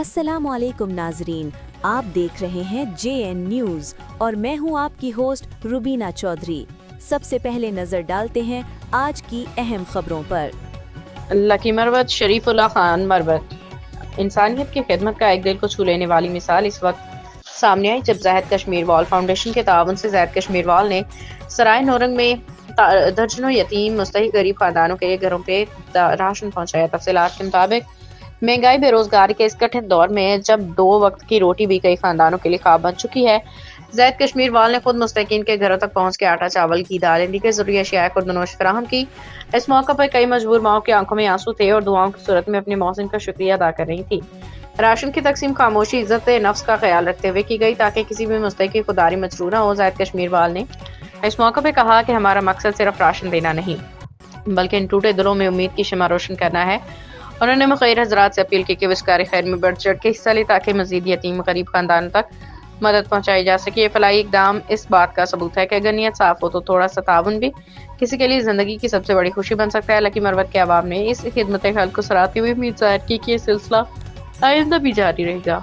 अस्सलाम वालेकुम नाजरीन, आप देख रहे हैं JN न्यूज़ और मैं हूं आपकी होस्ट रुबीना चौधरी। सबसे पहले नजर डालते हैं आज की अहम खबरों पर। लकी मरवत शरीफुल्लाह खान मरवत इंसानियत की खिदमत का एक दिल को छू लेने वाली मिसाल इस वक्त सामने आई जब ज़ाहिद कश्मीर वाल फाउंडेशन के ताउन से ज़ाहिद कश्मीर वाल ने सराय नौरंग में दर्जनों यतीम मुस्तहिक गरीब खानदानों के घरों पे राशन पहुंचाया। तफसीलात के मुताबिक महंगाई बेरोजगारी के इस कठिन दौर में जब 2 वक्त की रोटी भी कई खानदानों के लिए ख्वाब बन चुकी है, ज़ाहिद कश्मीर वाल ने खुद मुस्तकीन के घरों तक पहुंच के आटा चावल की दालें दी के जरूरी अशिया खुर्दनोश फराहम की। इस मौके पर कई मजबूर माओं की आंखों में आंसू थे और दुआओं की सूरत में अपने मौसिन का शुक्रिया अदा कर रही थी। राशन की तकसीम खामोशी इज्जत नफ्स का ख्याल रखते हुए की गई ताकि किसी भी मुस्तहिक की खुदारी मजरू न हो। ज़ाहिद कश्मीर वाल ने इस मौके पर कहा कि हमारा मकसद सिर्फ राशन देना नहीं बल्कि इन टूटे दिलों में उम्मीद की शमा रोशन करना है। उन्होंने मुखैर हजरात से अपील की कि विस्कार खैर में बढ़ चढ़ के हिस्सा ले ताकि मजीद यतीम गरीब खानदानों तक मदद पहुंचाई जा सके। ये फलाई इकदाम इस बात का सबूत है कि अगर नीयत साफ हो तो थोड़ा सा ताउन भी किसी के लिए जिंदगी की सबसे बड़ी खुशी बन सकता है। लकी मरवत के अवाम ने इस खिदमत खल्क को सराहते हुए उम्मीद जाहिर की कि ये सिलसिला आइंदा भी जारी रहेगा।